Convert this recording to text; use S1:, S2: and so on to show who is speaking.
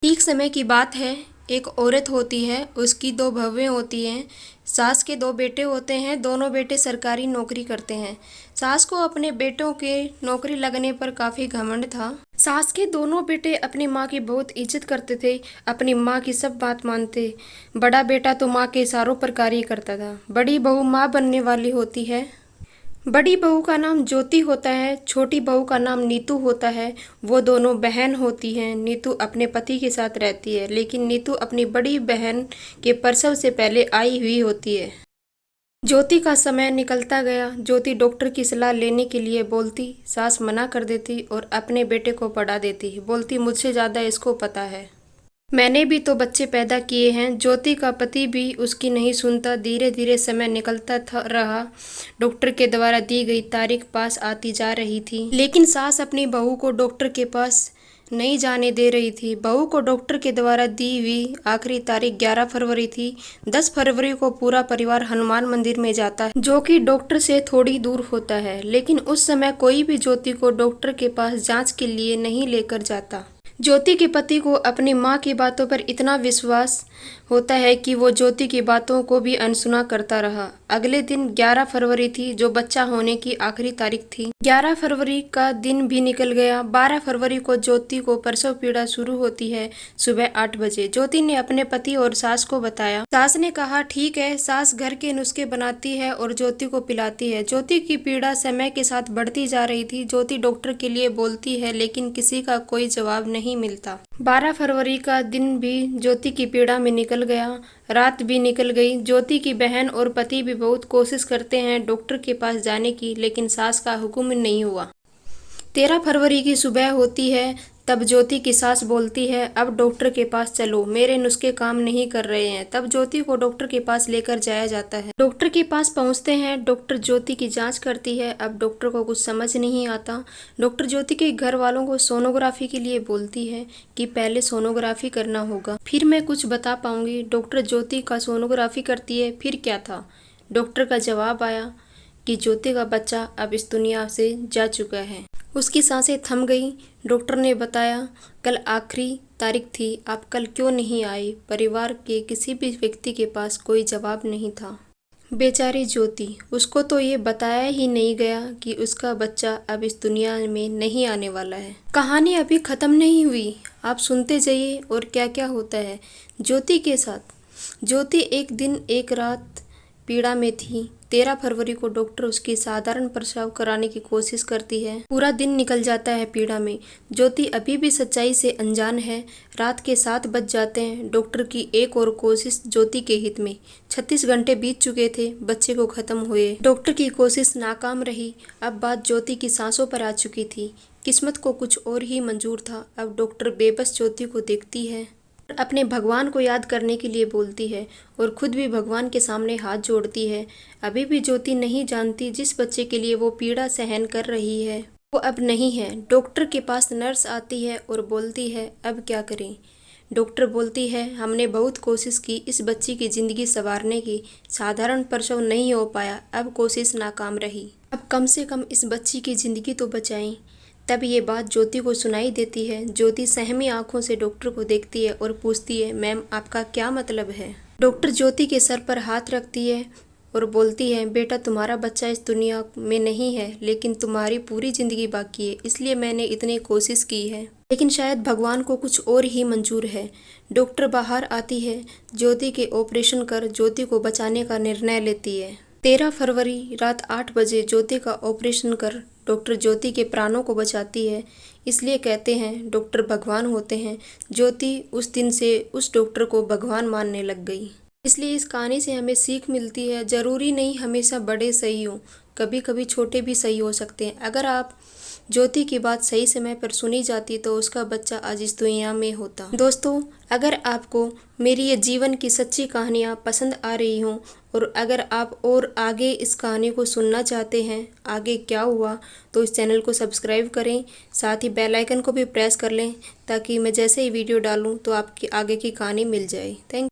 S1: ठीक समय की बात है। एक औरत होती है, उसकी दो बहुएं होती हैं। सास के दो बेटे होते हैं, दोनों बेटे सरकारी नौकरी करते हैं। सास को अपने बेटों के नौकरी लगने पर काफ़ी घमंड था। सास के दोनों बेटे अपनी माँ की बहुत इज्जत करते थे, अपनी माँ की सब बात मानते। बड़ा बेटा तो माँ के इशारों पर कार्य करता था। बड़ी बहू माँ बनने वाली होती है। बड़ी बहू का नाम ज्योति होता है, छोटी बहू का नाम नीतू होता है। वो दोनों बहन होती हैं। नीतू अपने पति के साथ रहती है, लेकिन नीतू अपनी बड़ी बहन के प्रसव से पहले आई हुई होती है। ज्योति का समय निकलता गया। ज्योति डॉक्टर की सलाह लेने के लिए बोलती, सास मना कर देती और अपने बेटे को पढ़ा देती। बोलती, मुझसे ज़्यादा इसको पता है, मैंने भी तो बच्चे पैदा किए हैं। ज्योति का पति भी उसकी नहीं सुनता। धीरे धीरे समय निकलता रहा। डॉक्टर के द्वारा दी गई तारीख पास आती जा रही थी, लेकिन सास अपनी बहू को डॉक्टर के पास नहीं जाने दे रही थी। बहू को डॉक्टर के द्वारा दी हुई आखिरी तारीख 11 फरवरी थी। 10 फरवरी को पूरा परिवार हनुमान मंदिर में जाता है, जो कि डॉक्टर से थोड़ी दूर होता है। लेकिन उस समय कोई भी ज्योति को डॉक्टर के पास जांच के लिए नहीं लेकर जाता। ज्योति के पति को अपनी माँ की बातों पर इतना विश्वास होता है कि वो ज्योति की बातों को भी अनसुना करता रहा। अगले दिन 11 फरवरी थी, जो बच्चा होने की आखिरी तारीख थी। 11 फरवरी का दिन भी निकल गया। 12 फरवरी को ज्योति को प्रसव पीड़ा शुरू होती है। सुबह 8 बजे ज्योति ने अपने पति और सास को बताया। सास ने कहा, ठीक है। सास घर के नुस्खे बनाती है और ज्योति को पिलाती है। ज्योति की पीड़ा समय के साथ बढ़ती जा रही थी। ज्योति डॉक्टर के लिए बोलती है, लेकिन किसी का कोई जवाब नहीं मिलता। 12 फरवरी का दिन भी ज्योति की पीड़ा में निकल गया। रात भी निकल गई। ज्योति की बहन और पति भी बहुत कोशिश करते हैं डॉक्टर के पास जाने की, लेकिन सास का हुक्म नहीं हुआ। 13 फरवरी की सुबह होती है, तब ज्योति की सास बोलती है, अब डॉक्टर के पास चलो, मेरे नुस्खे काम नहीं कर रहे हैं। तब ज्योति को डॉक्टर के पास लेकर जाया जाता है। डॉक्टर के पास पहुंचते हैं। डॉक्टर ज्योति की जांच करती है। अब डॉक्टर को कुछ समझ नहीं आता। डॉक्टर ज्योति के घर वालों को सोनोग्राफी के लिए बोलती है कि पहले सोनोग्राफी करना होगा, फिर मैं कुछ बता पाऊंगी। डॉक्टर ज्योति का सोनोग्राफी करती है। फिर क्या था? डॉक्टर का जवाब आया कि ज्योति का बच्चा अब इस दुनिया से जा चुका है। उसकी सांसें थम गई। डॉक्टर ने बताया, कल आखिरी तारीख थी, आप कल क्यों नहीं आए? परिवार के किसी भी व्यक्ति के पास कोई जवाब नहीं था। बेचारी ज्योति, उसको तो ये बताया ही नहीं गया कि उसका बच्चा अब इस दुनिया में नहीं आने वाला है। कहानी अभी ख़त्म नहीं हुई, आप सुनते जाइए और क्या क्या होता है ज्योति के साथ। ज्योति एक दिन एक रात पीड़ा में थी। 13 फरवरी को डॉक्टर उसकी साधारण प्रसव कराने की कोशिश करती है। पूरा दिन निकल जाता है पीड़ा में। ज्योति अभी भी सच्चाई से अनजान है। रात के 7 बज जाते हैं। डॉक्टर की एक और कोशिश ज्योति के हित में। 36 घंटे बीत चुके थे बच्चे को खत्म हुए। डॉक्टर की कोशिश नाकाम रही। अब बात ज्योति की सांसों पर आ चुकी थी। किस्मत को कुछ और ही मंजूर था। अब डॉक्टर बेबस ज्योति को देखती है, अपने भगवान को याद करने के लिए बोलती है और खुद भी भगवान के सामने हाथ जोड़ती है। अभी भी ज्योति नहीं जानती जिस बच्चे के लिए वो पीड़ा सहन कर रही है वो अब नहीं है। डॉक्टर के पास नर्स आती है और बोलती है, अब क्या करें? डॉक्टर बोलती है, हमने बहुत कोशिश की इस बच्ची की ज़िंदगी संवारने की, साधारण प्रसव नहीं हो पाया, अब कोशिश नाकाम रही। अब कम से कम इस बच्ची की ज़िंदगी तो बचाएं। तब ये बात ज्योति को सुनाई देती है। ज्योति सहमी आंखों से डॉक्टर को देखती है और पूछती है, मैम आपका क्या मतलब है? डॉक्टर ज्योति के सर पर हाथ रखती है और बोलती है, बेटा तुम्हारा बच्चा इस दुनिया में नहीं है, लेकिन तुम्हारी पूरी ज़िंदगी बाकी है, इसलिए मैंने इतनी कोशिश की है, लेकिन शायद भगवान को कुछ और ही मंजूर है। डॉक्टर बाहर आती है। ज्योति के ऑपरेशन कर ज्योति को बचाने का निर्णय लेती है। 13 फरवरी रात 8 बजे ज्योति का ऑपरेशन कर डॉक्टर ज्योति के प्राणों को बचाती है। इसलिए कहते हैं डॉक्टर भगवान होते हैं। ज्योति उस दिन से उस डॉक्टर को भगवान मानने लग गई। इसलिए इस कहानी से हमें सीख मिलती है, ज़रूरी नहीं हमेशा बड़े सही हों, कभी कभी छोटे भी सही हो सकते हैं। अगर आप ज्योति की बात सही समय पर सुनी जाती तो उसका बच्चा आज इस दुनिया में होता। दोस्तों, अगर आपको मेरी ये जीवन की सच्ची कहानियाँ पसंद आ रही हों और अगर आप और आगे इस कहानी को सुनना चाहते हैं, आगे क्या हुआ, तो इस चैनल को सब्सक्राइब करें, साथ ही बेल आइकन को भी प्रेस कर लें ताकि मैं जैसे ही वीडियो डालूं तो आपकी आगे की कहानी मिल जाए। थैंक